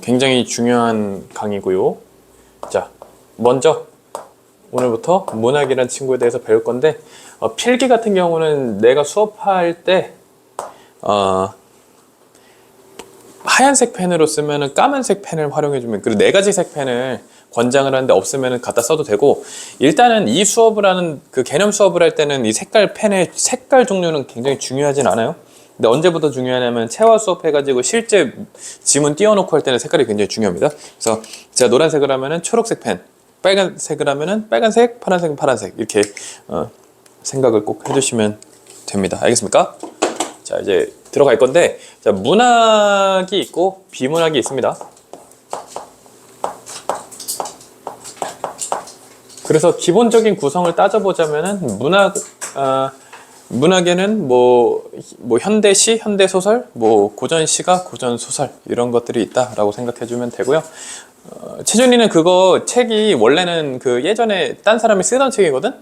굉장히 중요한 강의고요. 자, 먼저 오늘부터 문학이라는 친구에 대해서 배울 건데, 필기 같은 경우는 내가 수업할 때 하얀색 펜으로 쓰면은 까만색 펜을 활용해주면, 그리고 4가지 색 펜을 권장을 하는데 없으면 갖다 써도 되고, 일단은 이 수업을 하는 그 개념 수업을 할 때는 이 색깔 펜의 색깔 종류는 굉장히 중요하진 않아요. 근데 언제부터 중요하냐면 체화 수업 해가지고 실제 지문 띄워놓고 할 때는 색깔이 굉장히 중요합니다. 그래서 제가 노란색을 하면은 초록색 펜, 빨간색을 하면은 빨간색, 파란색은 파란색, 이렇게 생각을 꼭 해주시면 됩니다. 알겠습니까? 자, 이제 들어갈 건데, 자, 문학이 있고 비문학이 있습니다. 그래서 기본적인 구성을 따져보자면은 문학에는 뭐 현대시, 현대소설, 뭐 고전시가, 고전소설, 이런 것들이 있다라고 생각해주면 되고요. 채준이는 그거 책이 원래는 그 예전에 딴 사람이 쓰던 책이거든?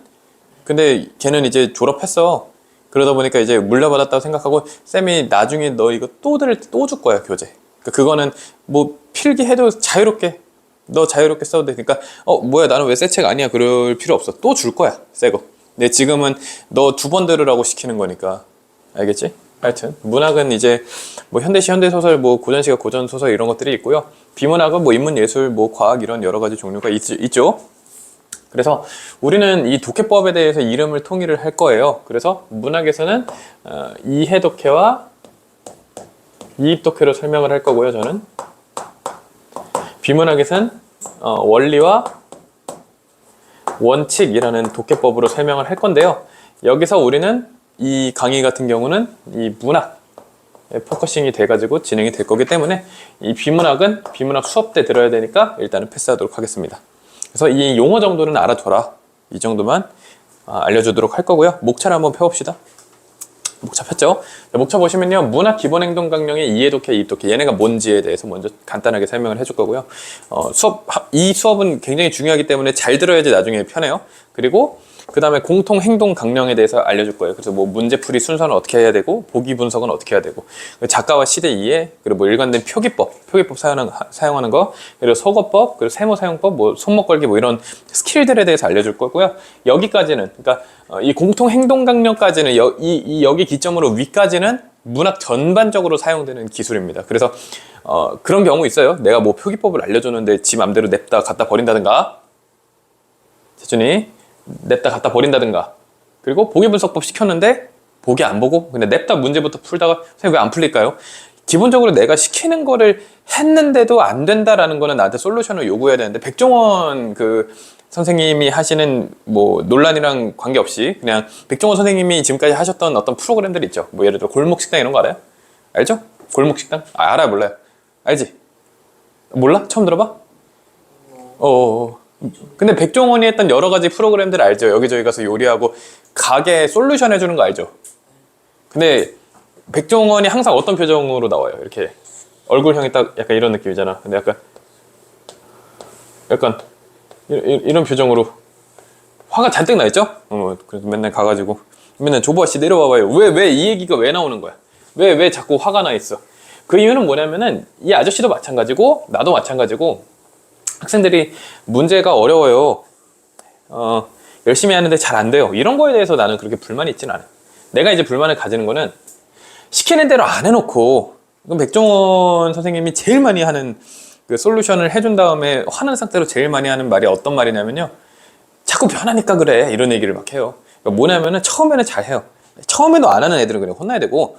근데 걔는 이제 졸업했어. 그러다 보니까 이제 물려받았다고 생각하고, 쌤이 나중에 너 이거 또 줄 거야, 교재. 그거는 뭐 필기해도 자유롭게, 너 자유롭게 써도 돼. 그러니까 뭐야, 나는 왜 새 책 아니야, 그럴 필요 없어. 또 줄 거야, 새 거. 근데 지금은 너 2번 들으라고 시키는 거니까. 알겠지? 하여튼 문학은 이제 뭐 현대시, 현대소설, 뭐 고전시가, 고전소설, 이런 것들이 있고요. 비문학은 뭐 인문예술, 뭐 과학, 이런 여러 가지 종류가 있죠. 그래서 우리는 이 독해법에 대해서 이름을 통일을 할 거예요. 그래서 문학에서는 이해독해와 이입독해로 설명을 할 거고요, 저는. 비문학에서는 원리와 원칙이라는 독해법으로 설명을 할 건데요. 여기서 우리는 이 강의 같은 경우는 이 문학에 포커싱이 돼가지고 진행이 될 거기 때문에, 이 비문학은 비문학 수업 때 들어야 되니까 일단은 패스하도록 하겠습니다. 그래서 이 용어 정도는 알아둬라, 이 정도만 알려주도록 할 거고요. 목차를 한번 펴봅시다. 목차 폈죠? 목차 보시면요, 문학 기본행동 강령의 이해독해, 이입독해, 얘네가 뭔지에 대해서 먼저 간단하게 설명을 해줄 거고요. 이 수업은 굉장히 중요하기 때문에 잘 들어야지 나중에 편해요. 그리고 그 다음에 공통행동 강령에 대해서 알려줄 거예요. 그래서 뭐 문제풀이 순서는 어떻게 해야 되고, 보기 분석은 어떻게 해야 되고, 작가와 시대 이해, 그리고 뭐 일관된 표기법 사용하는 거, 그리고 속어법, 그리고 세모 사용법, 뭐 손목 걸기, 뭐 이런 스킬들에 대해서 알려줄 거고요. 여기까지는, 그러니까 이 공통행동 강령까지는 여기 기점으로 위까지는 문학 전반적으로 사용되는 기술입니다. 그래서 그런 경우 있어요. 내가 뭐 표기법을 알려줬는데 지 맘대로 냅다 갖다 버린다든가, 재준이 냅다 갖다 버린다든가, 그리고 보기 분석법 시켰는데 보기 안 보고 그냥 냅다 문제부터 풀다가 선생님 왜 안 풀릴까요? 기본적으로 내가 시키는 거를 했는데도 안 된다라는 거는 나한테 솔루션을 요구해야 되는데, 백종원 그 선생님이 하시는 뭐 논란이랑 관계없이 그냥 백종원 선생님이 지금까지 하셨던 어떤 프로그램들이 있죠. 뭐 예를 들어 골목식당 이런 거 알아요? 알죠? 골목식당? 알아요, 몰라요? 알지? 몰라? 처음 들어봐? 근데 백종원이 했던 여러 가지 프로그램들 알죠? 여기저기 가서 요리하고 가게 솔루션 해주는 거 알죠? 근데 백종원이 항상 어떤 표정으로 나와요? 이렇게 얼굴형이 딱 약간 이런 느낌이잖아. 근데 약간 이런 표정으로 화가 잔뜩 나 있죠? 그래서 맨날 가가지고 맨날 조보아씨 내려와봐요. 왜 이 얘기가 왜 나오는 거야? 왜 자꾸 화가 나 있어? 그 이유는 뭐냐면은, 이 아저씨도 마찬가지고 나도 마찬가지고, 학생들이 문제가 어려워요, 열심히 하는데 잘 안 돼요, 이런 거에 대해서 나는 그렇게 불만이 있지는 않아요. 내가 이제 불만을 가지는 거는, 시키는 대로 안 해놓고, 그럼 백종원 선생님이 제일 많이 하는 그 솔루션을 해준 다음에 화난 상태로 제일 많이 하는 말이 어떤 말이냐면요, 자꾸 변하니까 그래, 이런 얘기를 막 해요. 그러니까 뭐냐면은 처음에는 잘 해요. 처음에도 안 하는 애들은 그냥 혼나야 되고,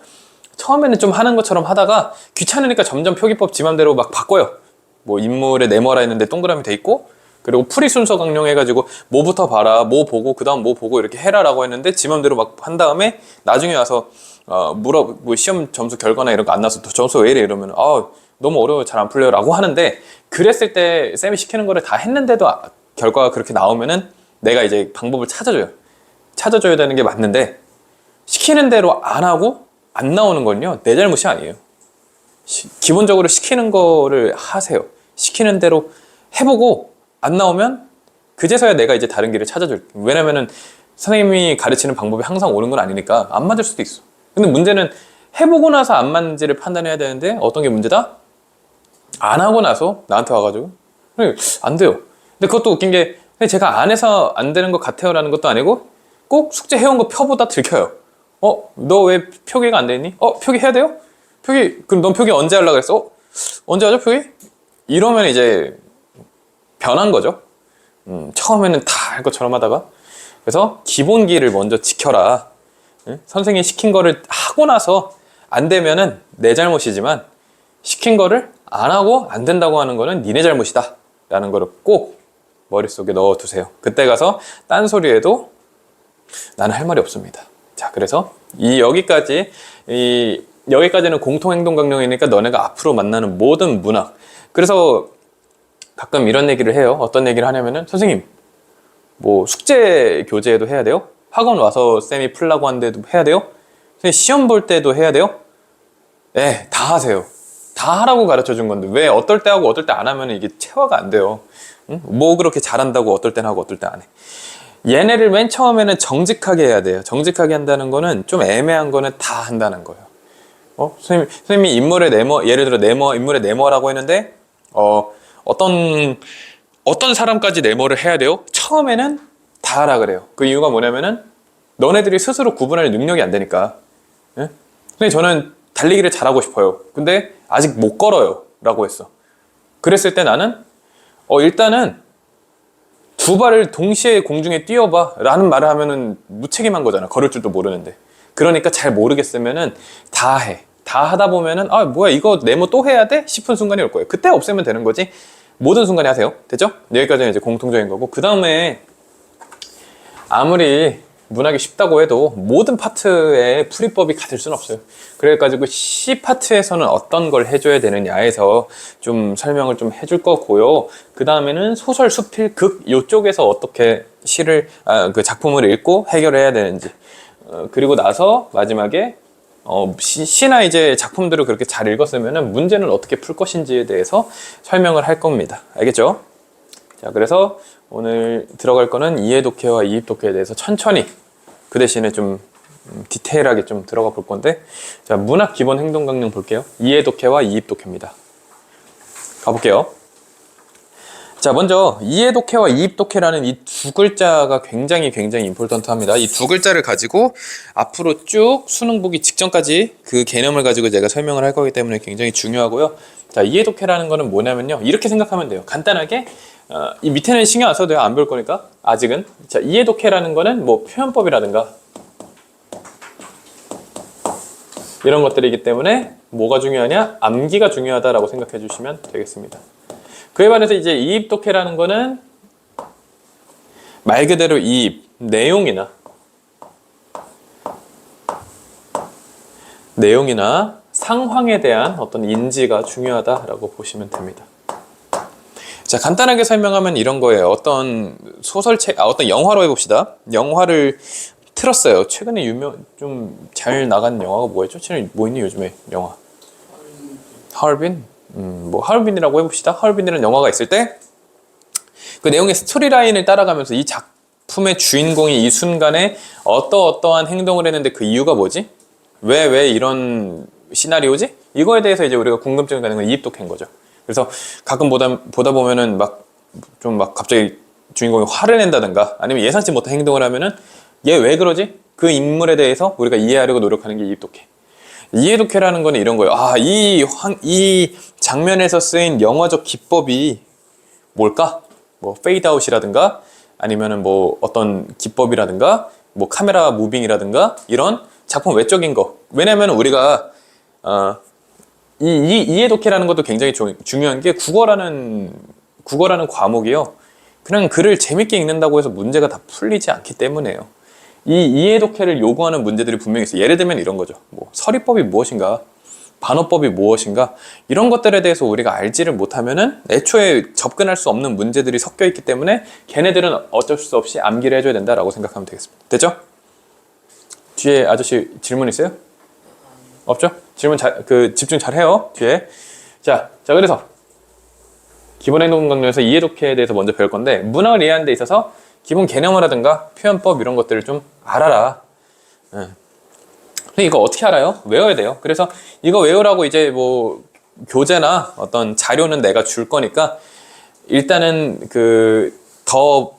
처음에는 좀 하는 것처럼 하다가 귀찮으니까 점점 표기법 지 맘대로 막 바꿔요. 뭐 인물에 네모라 했는데 동그라미 돼 있고, 그리고 풀이 순서 강령해가지고 뭐부터 봐라, 뭐 보고 그 다음 뭐 보고 이렇게 해라라고 했는데 지 맘대로 막 한 다음에 나중에 와서 뭐 시험 점수 결과나 이런 거 안 나서 점수 왜 이래 이러면 너무 어려워요, 잘 안 풀려요 라고 하는데, 그랬을 때 쌤이 시키는 거를 다 했는데도 결과가 그렇게 나오면은 내가 이제 방법을 찾아줘야 되는 게 맞는데, 시키는 대로 안 하고 안 나오는 건요, 내 잘못이 아니에요. 기본적으로 시키는 거를 하세요. 시키는 대로 해보고 안 나오면 그제서야 내가 이제 다른 길을 찾아줄게. 왜냐면은 선생님이 가르치는 방법이 항상 옳은 건 아니니까 안 맞을 수도 있어. 근데 문제는 해보고 나서 안 맞는지를 판단해야 되는데, 어떤 게 문제다? 안 하고 나서 나한테 와가지고 안 돼요. 근데 그것도 웃긴 게 제가 안 해서 안 되는 것 같아요 라는 것도 아니고 꼭 숙제 해온 거 표보다 들켜요. 너 왜 표기가 안 돼 있니? 표기 해야 돼요? 표기 그럼 넌 표기 언제 하려고 그랬어? 언제 하죠 표기? 이러면 이제 변한 거죠. 처음에는 다 할 것처럼 하다가. 그래서 기본기를 먼저 지켜라. 선생님이 시킨 거를 하고 나서 안 되면은 내 잘못이지만 시킨 거를 안 하고 안 된다고 하는 거는 니네 잘못이다 라는 거를 꼭 머릿속에 넣어두세요. 그때 가서 딴소리해도 나는 할 말이 없습니다. 자, 그래서 여기까지는 공통행동강령이니까 너네가 앞으로 만나는 모든 문학. 그래서 가끔 이런 얘기를 해요. 어떤 얘기를 하냐면은 선생님 뭐 숙제 교재에도 해야 돼요? 학원 와서 쌤이 풀라고 하는데도 해야 돼요? 선생님 시험 볼 때도 해야 돼요? 네, 다 하세요. 다 하라고 가르쳐 준 건데 왜 어떨 때 하고 어떨 때 안 하면 이게 체화가 안 돼요. 응? 뭐 그렇게 잘한다고 어떨 땐 하고 어떨 땐 안 해. 얘네를 맨 처음에는 정직하게 해야 돼요. 정직하게 한다는 거는 좀 애매한 거는 다 한다는 거예요. 선생님이 인물의 네모, 예를 들어 인물의 네모라고 했는데 어떤 사람까지 네모를 해야 돼요? 처음에는 다 하라 그래요. 그 이유가 뭐냐면은 너네들이 스스로 구분할 능력이 안 되니까. 예? 선생님 저는 달리기를 잘하고 싶어요. 근데 아직 못 걸어요 라고 했어. 그랬을 때 나는 일단은 두 발을 동시에 공중에 뛰어봐 라는 말을 하면은 무책임한 거잖아. 걸을 줄도 모르는데. 그러니까 잘 모르겠으면은 다 해. 다 하다 보면은 뭐야 이거 네모 또 해야 돼? 싶은 순간이 올 거예요. 그때 없애면 되는 거지. 모든 순간에 하세요. 됐죠? 여기까지는 이제 공통적인 거고 그 다음에 아무리 문학이 쉽다고 해도 모든 파트에 풀이법이 같을 수는 없어요. 그래가지고 C 파트에서는 어떤 걸 해줘야 되느냐에서 좀 설명을 좀 해줄 거고요. 그 다음에는 소설, 수필, 극 이쪽에서 어떻게 그 작품을 읽고 해결해야 되는지 그리고 나서 마지막에 시나 이제 작품들을 그렇게 잘 읽었으면은 문제는 어떻게 풀 것인지에 대해서 설명을 할 겁니다. 알겠죠? 자, 그래서 오늘 들어갈 거는 이해독해와 이입독해에 대해서 천천히 그 대신에 좀 디테일하게 좀 들어가 볼 건데 자, 문학 기본 행동 강령 볼게요. 이해독해와 이입독해입니다. 가볼게요. 자, 먼저 이해독해와 이입독해라는 이 두 글자가 굉장히 임포턴트합니다. 이 두 글자를 가지고 앞으로 쭉 수능 보기 직전까지 그 개념을 가지고 제가 설명을 할 거기 때문에 굉장히 중요하고요. 자, 이해독해라는 거는 뭐냐면요. 이렇게 생각하면 돼요. 간단하게 이 밑에는 신경 안 써도 돼요. 안 볼 거니까 아직은. 자, 이해독해라는 거는 뭐 표현법이라든가 이런 것들이기 때문에 뭐가 중요하냐? 암기가 중요하다라고 생각해 주시면 되겠습니다. 그에 반해서 이제 이입독해라는 거는 말 그대로 이입, 내용이나 상황에 대한 어떤 인지가 중요하다라고 보시면 됩니다. 자, 간단하게 설명하면 이런 거예요. 어떤 소설책, 어떤 영화로 해봅시다. 영화를 틀었어요. 최근에 좀 잘 나간 영화가 뭐였죠? 최근에 뭐 있니 요즘에 영화? 하얼빈? 뭐 하얼빈이라고 해봅시다. 하얼빈이라는 영화가 있을 때 그 내용의 스토리라인을 따라가면서 이 작품의 주인공이 이 순간에 어떠한 행동을 했는데 그 이유가 뭐지? 왜 이런 시나리오지? 이거에 대해서 이제 우리가 궁금증을 갖는 건 이입독해인 거죠. 그래서 가끔 보다 보면은 갑자기 주인공이 화를 낸다든가 아니면 예상치 못한 행동을 하면은 얘 왜 그러지? 그 인물에 대해서 우리가 이해하려고 노력하는 게 이입독해. 이해독해라는 거는 이런 거예요. 이 장면에서 쓰인 영화적 기법이 뭘까? 뭐 페이드아웃이라든가 아니면은 뭐 어떤 기법이라든가 뭐 카메라 무빙이라든가 이런 작품 외적인 거. 왜냐면 우리가 이해독해라는 것도 굉장히 중요한 게 국어라는 과목이요. 그냥 글을 재밌게 읽는다고 해서 문제가 다 풀리지 않기 때문에요. 이 이해독해를 요구하는 문제들이 분명히 있어요. 예를 들면 이런 거죠. 뭐 서리법이 무엇인가, 반어법이 무엇인가 이런 것들에 대해서 우리가 알지를 못하면은 애초에 접근할 수 없는 문제들이 섞여 있기 때문에 걔네들은 어쩔 수 없이 암기를 해줘야 된다라고 생각하면 되겠습니다. 됐죠? 뒤에 아저씨 질문 있어요? 없죠? 질문 집중 잘 해요. 뒤에. 자, 그래서 기본 행동 강령에서 이해독해에 대해서 먼저 배울 건데 문학을 이해하는 데 있어서 기본 개념어라든가 표현법 이런 것들을 좀 알아라. 근데 이거 어떻게 알아요? 외워야 돼요. 그래서 이거 외우라고 이제 뭐 교재나 어떤 자료는 내가 줄 거니까 일단은 더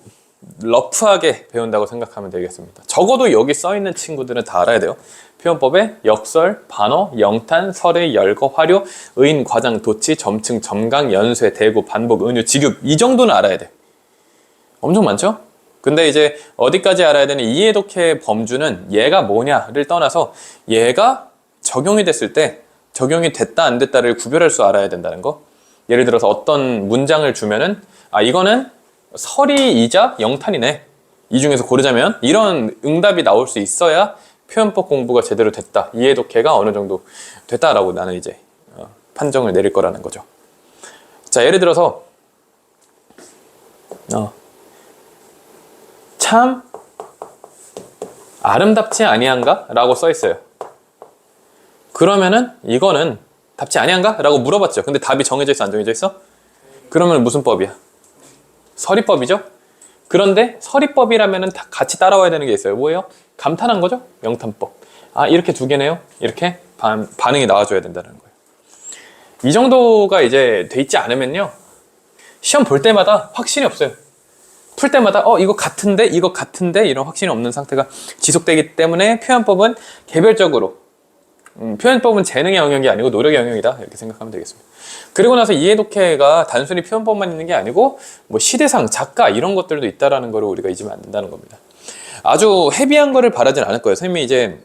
러프하게 배운다고 생각하면 되겠습니다. 적어도 여기 써있는 친구들은 다 알아야 돼요. 표현법에 역설, 반어, 영탄, 설의, 열거, 화료, 의인, 과장, 도치, 점층, 점강, 연쇄, 대구, 반복, 은유, 직육 이 정도는 알아야 돼. 엄청 많죠? 근데 이제 어디까지 알아야 되는 이해독해 범주는 얘가 뭐냐를 떠나서 얘가 적용이 됐을 때 적용이 됐다 안 됐다를 구별할 줄 알아야 된다는 거. 예를 들어서 어떤 문장을 주면은 이거는 설이이자 영탄이네. 이 중에서 고르자면 이런 응답이 나올 수 있어야 표현법 공부가 제대로 됐다. 이해독해가 어느 정도 됐다라고 나는 이제 판정을 내릴 거라는 거죠. 자, 예를 들어서 참 아름답지 아니한가? 라고 써 있어요. 그러면은 이거는 답지 아니한가? 라고 물어봤죠. 근데 답이 정해져 있어 안 정해져 있어? 그러면 무슨 법이야? 서리법이죠? 그런데 서리법이라면은 다 같이 따라와야 되는 게 있어요. 뭐예요? 감탄한 거죠? 영탄법. 이렇게 두 개네요. 이렇게 반응이 나와줘야 된다는 거예요. 이 정도가 이제 돼 있지 않으면요, 시험 볼 때마다 확신이 없어요. 풀 때마다 이거 같은데 이런 확신이 없는 상태가 지속되기 때문에 표현법은 개별적으로 표현법은 재능의 영역이 아니고 노력의 영역이다 이렇게 생각하면 되겠습니다. 그리고 나서 이해독해가 단순히 표현법만 있는 게 아니고 뭐 시대상, 작가 이런 것들도 있다라는 거를 우리가 잊으면 안 된다는 겁니다. 아주 헤비한 거를 바라진 않을 거예요. 선생님이 이제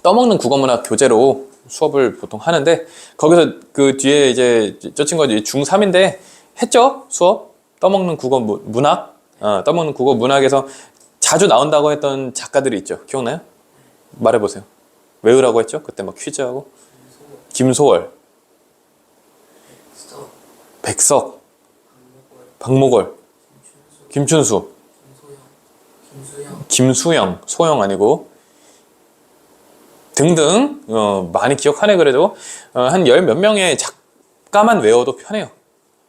떠먹는 국어문학 교재로 수업을 보통 하는데 거기서 그 뒤에 이제 저 친구가 중3인데 했죠? 수업? 떠먹는 국어 문학? 떠먹는 국어 문학에서 자주 나온다고 했던 작가들이 있죠. 기억나요? 말해보세요. 외우라고 했죠? 그때 막 퀴즈하고. 김소월, 백석, 박목월, 김춘수, 김수영, 소영 아니고 등등 많이 기억하네. 그래도 한 열 몇 명의 작가만 외워도 편해요.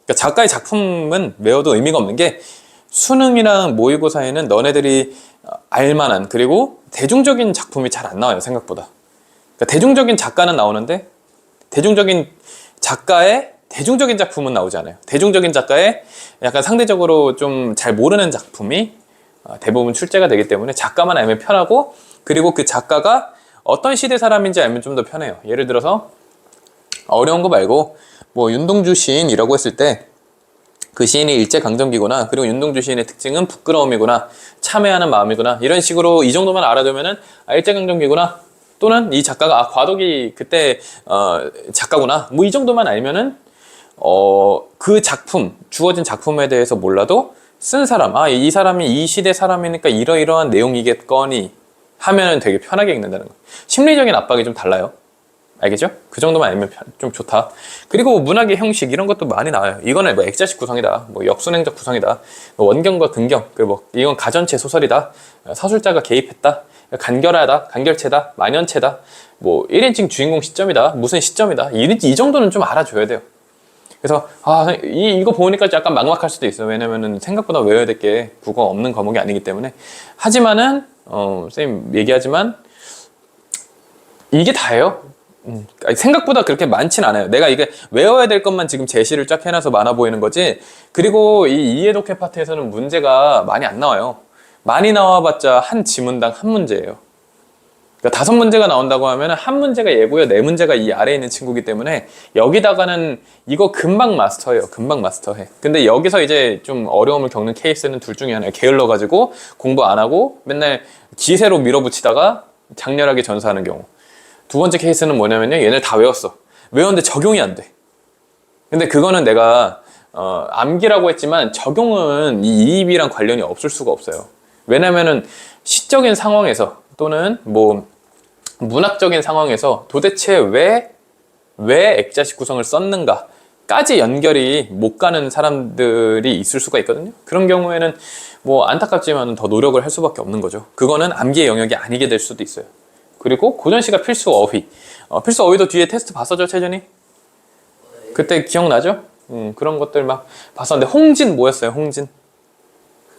그러니까 작가의 작품은 외워도 의미가 없는 게 수능이랑 모의고사에는 너네들이 알만한 그리고 대중적인 작품이 잘 안 나와요. 생각보다. 그러니까 대중적인 작가는 나오는데 대중적인 작가의 대중적인 작품은 나오지 않아요. 대중적인 작가의 약간 상대적으로 좀 잘 모르는 작품이 대부분 출제가 되기 때문에 작가만 알면 편하고, 그리고 그 작가가 어떤 시대 사람인지 알면 좀 더 편해요. 예를 들어서 어려운 거 말고 뭐 윤동주 시인이라고 했을 때 그 시인이 일제강점기구나, 그리고 윤동주 시인의 특징은 부끄러움이구나, 참회하는 마음이구나, 이런 식으로 이 정도만 알아두면은 일제강점기구나, 또는 이 작가가 과도기 그때 작가구나, 뭐 이 정도만 알면은 그 작품, 주어진 작품에 대해서 몰라도 쓴 사람, 이 사람이 이 시대 사람이니까 이러이러한 내용이겠거니 하면은 되게 편하게 읽는다는 거예요. 심리적인 압박이 좀 달라요. 알겠죠? 그 정도만 알면 좀 좋다. 그리고 문학의 형식 이런 것도 많이 나와요. 이거는 뭐 액자식 구성이다, 뭐 역순행적 구성이다, 뭐 원경과 근경, 그리고 뭐 이건 가전체 소설이다, 서술자가 개입했다, 간결하다, 간결체다, 만연체다, 뭐 1인칭 주인공 시점이다, 무슨 시점이다, 이 정도는 좀 알아줘야 돼요. 그래서 이거 보니까 약간 막막할 수도 있어요. 왜냐면은 생각보다 외워야 될 게 국어 없는 과목이 아니기 때문에. 하지만은 선생님 얘기하지만 이게 다예요. 생각보다 그렇게 많진 않아요. 내가 이게 외워야 될 것만 지금 제시를 쫙 해놔서 많아 보이는 거지. 그리고 이 이해독해 파트에서는 문제가 많이 안 나와요. 많이 나와봤자 한 지문당 한 문제예요. 그러니까 5문제가 나온다고 하면 한 문제가 얘고요, 4문제가 이 아래에 있는 친구이기 때문에 여기다가는 이거 금방 마스터해요. 금방 마스터해. 근데 여기서 이제 좀 어려움을 겪는 케이스는 둘 중에 하나예요. 게을러가지고 공부 안 하고 맨날 기세로 밀어붙이다가 장렬하게 전사하는 경우. 두 번째 케이스는 뭐냐면요, 얘네 다 외웠어. 외웠는데 적용이 안 돼. 근데 그거는 내가 암기라고 했지만 적용은 이 이입이랑 관련이 없을 수가 없어요. 왜냐면은 시적인 상황에서 또는 뭐 문학적인 상황에서 도대체 왜 액자식 구성을 썼는가까지 연결이 못 가는 사람들이 있을 수가 있거든요. 그런 경우에는 뭐 안타깝지만 더 노력을 할 수밖에 없는 거죠. 그거는 암기의 영역이 아니게 될 수도 있어요. 그리고 고전시가 필수 어휘. 필수 어휘도 뒤에 테스트 봤었죠, 최전이? 그때 기억나죠? 그런 것들 막 봤었는데, 홍진 뭐였어요, 홍진?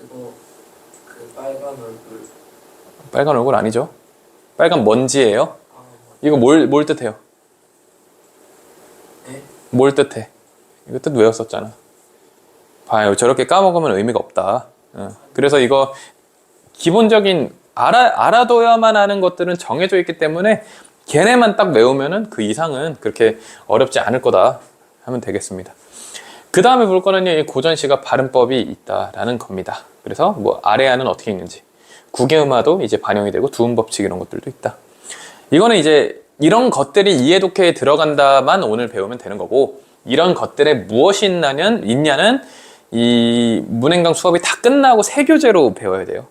그거 빨간 얼굴. 빨간 얼굴 아니죠? 빨간 먼지예요. 이거 뭘 뜻해요? 네? 뭘 뜻해? 이거 뜻 외웠었잖아. 봐요. 저렇게 까먹으면 의미가 없다. 그래서 이거 기본적인 알아둬야만 하는 것들은 정해져 있기 때문에 걔네만 딱 외우면은 그 이상은 그렇게 어렵지 않을 거다 하면 되겠습니다. 그 다음에 볼 거는요, 이 고전시가 발음법이 있다라는 겁니다. 그래서 뭐 아래아는 어떻게 읽는지, 국외음화도 이제 반영이 되고 두음 법칙 이런 것들도 있다. 이거는 이제 이런 것들이 이해독해에 들어간다만 오늘 배우면 되는 거고, 이런 것들에 무엇이 있냐는 이 문행강 수업이 다 끝나고 새 교재로 배워야 돼요.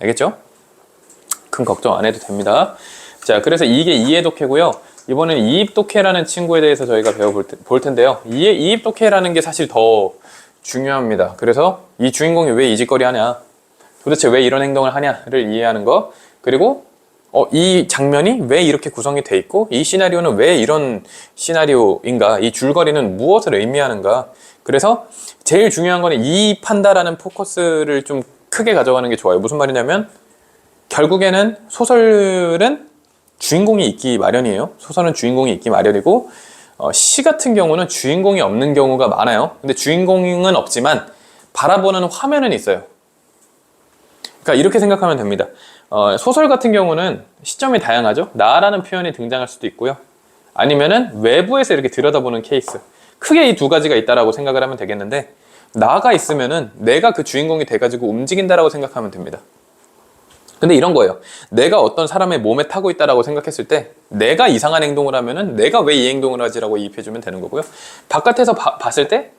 알겠죠? 큰 걱정 안 해도 됩니다. 자, 그래서 이게 이해독해고요. 이번엔 이입독해라는 친구에 대해서 저희가 배워볼 텐데요. 이입독해라는 게 사실 더 중요합니다. 그래서 이 주인공이 왜 이 짓거리 하냐, 도대체 왜 이런 행동을 하냐를 이해하는 거, 그리고 이 장면이 왜 이렇게 구성이 돼 있고 이 시나리오는 왜 이런 시나리오인가, 이 줄거리는 무엇을 의미하는가. 그래서 제일 중요한 거는 이입한다라는 포커스를 좀 크게 가져가는 게 좋아요. 무슨 말이냐면 결국에는 소설은 주인공이 있기 마련이에요. 소설은 주인공이 있기 마련이고 시 같은 경우는 주인공이 없는 경우가 많아요. 근데 주인공은 없지만 바라보는 화면은 있어요. 그러니까 이렇게 생각하면 됩니다. 소설 같은 경우는 시점이 다양하죠. 나라는 표현이 등장할 수도 있고요. 아니면은 외부에서 이렇게 들여다보는 케이스. 크게 이 두 가지가 있다라고 생각을 하면 되겠는데, 나가 있으면은 내가 그 주인공이 돼가지고 움직인다라고 생각하면 됩니다. 근데 이런 거예요. 내가 어떤 사람의 몸에 타고 있다라고 생각했을 때 내가 이상한 행동을 하면은 내가 왜 이 행동을 하지라고 이입해주면 되는 거고요. 바깥에서 봤을 때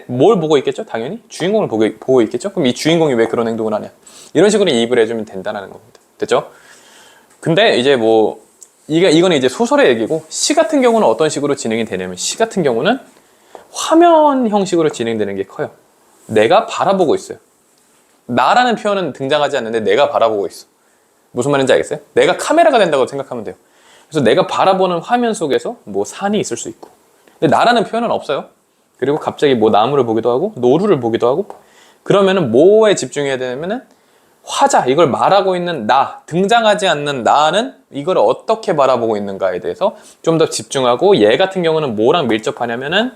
뭘 보고 있겠죠? 당연히 주인공을 보고 있겠죠? 그럼 이 주인공이 왜 그런 행동을 하냐? 이런 식으로 이입을 해주면 된다는 겁니다. 됐죠? 근데 이제 뭐 이거는 이제 소설의 얘기고, 시 같은 경우는 어떤 식으로 진행이 되냐면, 시 같은 경우는 화면 형식으로 진행되는 게 커요. 내가 바라보고 있어요. 나라는 표현은 등장하지 않는데 내가 바라보고 있어. 무슨 말인지 알겠어요? 내가 카메라가 된다고 생각하면 돼요. 그래서 내가 바라보는 화면 속에서 뭐 산이 있을 수 있고, 근데 나라는 표현은 없어요. 그리고 갑자기 뭐 나무를 보기도 하고 노루를 보기도 하고, 그러면은 뭐에 집중해야 되냐면은 화자, 이걸 말하고 있는 나, 등장하지 않는 나는 이걸 어떻게 바라보고 있는가에 대해서 좀 더 집중하고, 얘 같은 경우는 뭐랑 밀접하냐면은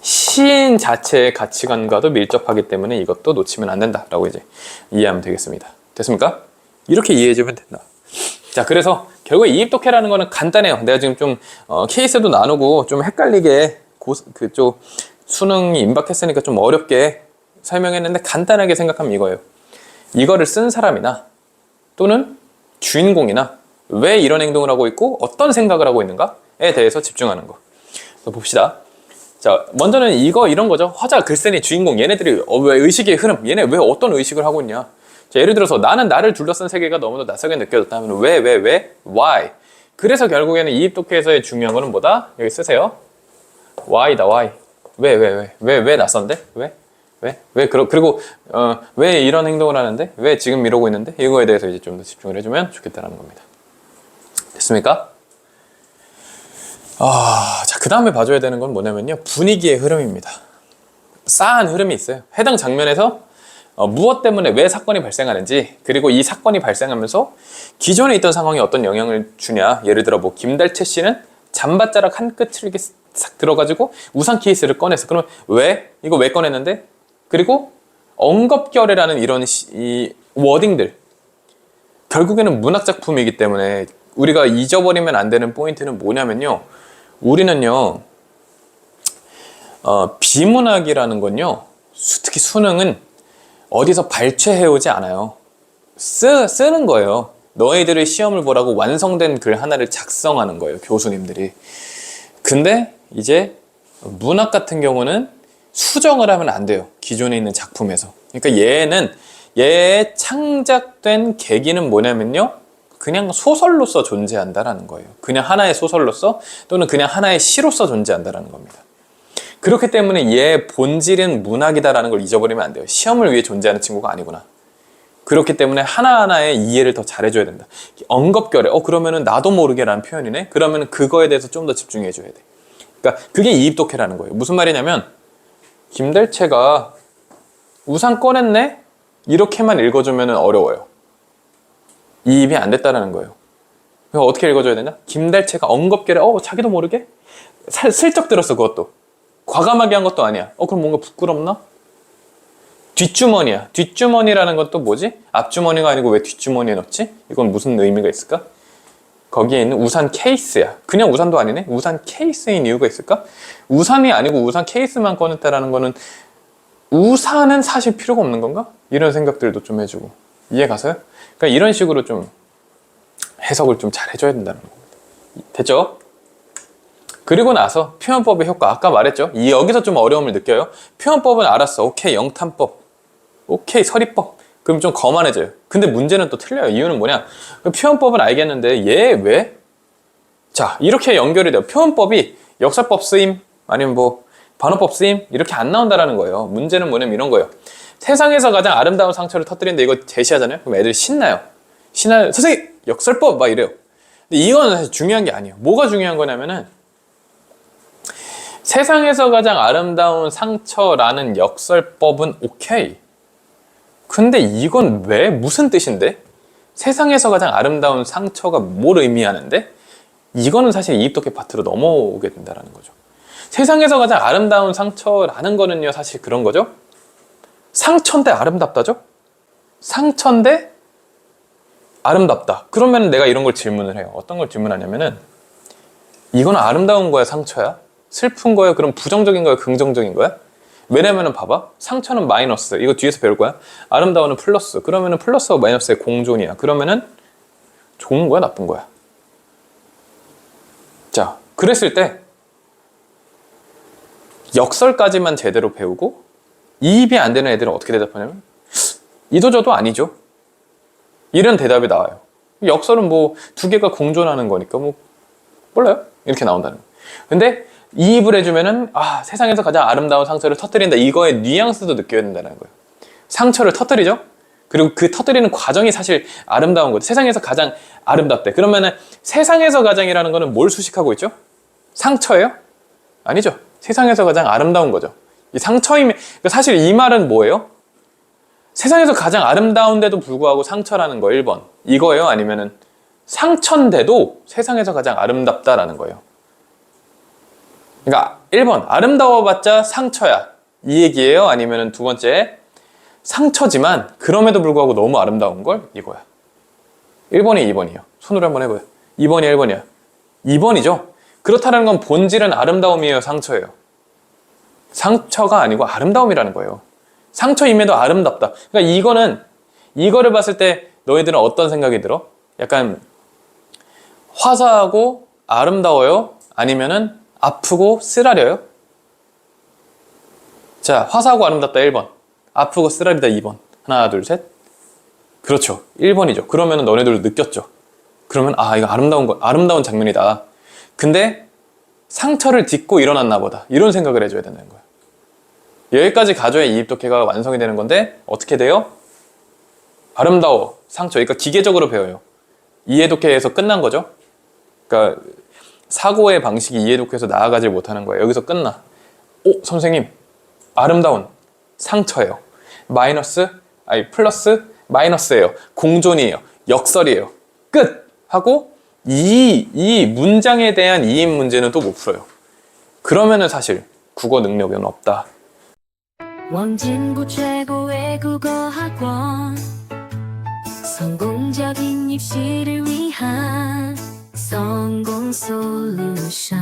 시인 자체의 가치관과도 밀접하기 때문에 이것도 놓치면 안 된다라고 이제 이해하면 되겠습니다. 됐습니까? 이렇게 이해해주면 된다. 자, 그래서 결국 이입독해라는 거는 간단해요. 내가 지금 좀 케이스도 나누고 좀 헷갈리게 그쪽 수능이 임박했으니까 좀 어렵게 설명했는데, 간단하게 생각하면 이거예요. 이거를 쓴 사람이나 또는 주인공이나 왜 이런 행동을 하고 있고 어떤 생각을 하고 있는가에 대해서 집중하는 거. 그래서 봅시다. 자, 먼저는 이런 거죠. 화자, 글쓴이, 주인공, 얘네들이 왜 의식의 흐름, 얘네 왜 어떤 의식을 하고 있냐. 자, 예를 들어서 나는 나를 둘러싼 세계가 너무도 낯설게 느껴졌다면 왜, why. 그래서 결국에는 이입독해에서의 중요한 거는 뭐다? 여기 쓰세요. why다, why. 왜 낯선데? 그리고 왜 이런 행동을 하는데? 왜 지금 이러고 있는데? 이거에 대해서 이제 좀 더 집중을 해주면 좋겠다는 겁니다. 됐습니까? 자, 그 다음에 봐줘야 되는 건 뭐냐면요, 분위기의 흐름입니다. 싸한 흐름이 있어요. 해당 장면에서 무엇 때문에 왜 사건이 발생하는지, 그리고 이 사건이 발생하면서 기존에 있던 상황에 어떤 영향을 주냐. 예를 들어 뭐 김달채 씨는 잠바자락 한 끝을 이렇게 싹 들어가지고 우산 케이스를 꺼냈어. 그러면 이거 왜 꺼냈는데? 그리고 엉겁결에라는 이런 이 워딩들, 결국에는 문학작품이기 때문에 우리가 잊어버리면 안 되는 포인트는 뭐냐면요, 우리는요 비문학이라는 건요, 특히 수능은 어디서 발췌해오지 않아요. 쓰는 거예요. 너희들의 시험을 보라고 완성된 글 하나를 작성하는 거예요, 교수님들이. 근데 이제 문학 같은 경우는 수정을 하면 안 돼요, 기존에 있는 작품에서. 그러니까 얘의 창작된 계기는 뭐냐면요, 그냥 소설로서 존재한다라는 거예요. 그냥 하나의 소설로서, 또는 그냥 하나의 시로서 존재한다라는 겁니다. 그렇기 때문에 얘의 본질은 문학이다라는 걸 잊어버리면 안 돼요. 시험을 위해 존재하는 친구가 아니구나. 그렇기 때문에 하나하나의 이해를 더 잘해줘야 된다. 엉겁결에 그러면은 나도 모르게라는 표현이네. 그러면 그거에 대해서 좀 더 집중해줘야 돼. 그러니까 그게 이입독해라는 거예요. 무슨 말이냐면, 김달채가 우산 꺼냈네? 이렇게만 읽어주면 어려워요. 이입이 안 됐다는 거예요. 이거 어떻게 읽어줘야 되냐? 김달채가 엉겁게를 자기도 모르게 슬쩍 들었어. 그것도 과감하게 한 것도 아니야. 그럼 뭔가 부끄럽나? 뒷주머니야. 뒷주머니라는 건 또 뭐지? 앞주머니가 아니고 왜 뒷주머니에 넣지? 이건 무슨 의미가 있을까? 거기에 있는 우산 케이스야. 그냥 우산도 아니네? 우산 케이스인 이유가 있을까? 우산이 아니고 우산 케이스만 꺼냈다라는 거는 우산은 사실 필요가 없는 건가? 이런 생각들도 좀 해주고. 이해 가세요? 그러니까 이런 식으로 좀 해석을 좀 잘 해줘야 된다는 겁니다. 됐죠? 그리고 나서 표현법의 효과. 아까 말했죠? 여기서 좀 어려움을 느껴요. 표현법은 알았어. 오케이, 영탄법. 오케이, 서리법. 그럼 좀 거만해져요. 근데 문제는 또 틀려요. 이유는 뭐냐? 표현법은 알겠는데 얘 왜? 자, 이렇게 연결이 돼요. 표현법이 역사법 쓰임 아니면 뭐 반어법 쓰임 이렇게 안 나온다라는 거예요. 문제는 뭐냐면 이런 거예요. 세상에서 가장 아름다운 상처를 터뜨리는데 이거 제시하잖아요. 그럼 애들 신나요. 선생님 역설법 막 이래요. 근데 이건 사실 중요한 게 아니에요. 뭐가 중요한 거냐면은 세상에서 가장 아름다운 상처라는 역설법은 오케이. 근데 이건 왜? 무슨 뜻인데? 세상에서 가장 아름다운 상처가 뭘 의미하는데? 이거는 사실 이입독해 파트로 넘어오게 된다는 거죠. 세상에서 가장 아름다운 상처라는 거는요, 사실 그런 거죠. 상처인데 아름답다죠? 상처인데 아름답다. 그러면 내가 이런 걸 질문을 해요. 어떤 걸 질문하냐면은 이건 아름다운 거야, 상처야? 슬픈 거야? 그럼 부정적인 거야, 긍정적인 거야? 왜냐면은 봐봐. 상처는 마이너스. 이거 뒤에서 배울 거야. 아름다워는 플러스. 그러면은 플러스와 마이너스의 공존이야. 그러면은 좋은 거야, 나쁜 거야? 자, 그랬을 때 역설까지만 제대로 배우고 이입이 안 되는 애들은 어떻게 대답하냐면 이도저도 아니죠. 이런 대답이 나와요. 역설은 뭐 두 개가 공존하는 거니까 뭐 몰라요. 이렇게 나온다는 거예요. 근데 이입을 해주면은 세상에서 가장 아름다운 상처를 터뜨린다. 이거의 뉘앙스도 느껴야 된다는 거예요. 상처를 터뜨리죠. 그리고 그 터뜨리는 과정이 사실 아름다운 거죠. 세상에서 가장 아름답대. 그러면은 세상에서 가장이라는 거는 뭘 수식하고 있죠? 상처예요? 아니죠. 세상에서 가장 아름다운 거죠. 이 상처이면 그러니까 사실 이 말은 뭐예요? 세상에서 가장 아름다운데도 불구하고 상처라는 거 1번 이거예요? 아니면은 상처인데도 세상에서 가장 아름답다라는 거예요. 그러니까 1번 아름다워봤자 상처야 이 얘기예요? 아니면 두 번째 상처지만 그럼에도 불구하고 너무 아름다운 걸 이거야. 1번이 2번이에요. 손으로 한번 해봐요. 2번이 1번이야. 2번이죠. 그렇다는 건 본질은 아름다움이에요, 상처예요? 상처가 아니고 아름다움이라는 거예요. 상처임에도 아름답다. 그러니까 이거를 봤을 때 너희들은 어떤 생각이 들어? 약간 화사하고 아름다워요? 아니면은 아프고 쓰라려요? 자, 화사하고 아름답다 1번, 아프고 쓰라리다 2번. 하나, 둘, 셋. 그렇죠. 1번이죠. 그러면 너네들도 느꼈죠. 그러면 이거 아름다운 장면이다. 근데 상처를 딛고 일어났나 보다. 이런 생각을 해줘야 된다는 거예요. 여기까지 가져야 이입독해가 완성이 되는 건데 어떻게 돼요? 아름다워, 상처. 그러니까 기계적으로 배워요. 이해독해에서 끝난 거죠. 그러니까 사고의 방식이 이해독해에서 나아가지 못하는 거예요. 여기서 끝나. 선생님, 아름다운 상처예요. 플러스 마이너스예요. 공존이에요. 역설이에요. 끝! 하고 이 문장에 대한 이입 문제는 또 못 풀어요. 그러면은 사실 국어 능력은 없다. 원진구 최고의 국어학원 성공적인 입시를 위한 성공 솔루션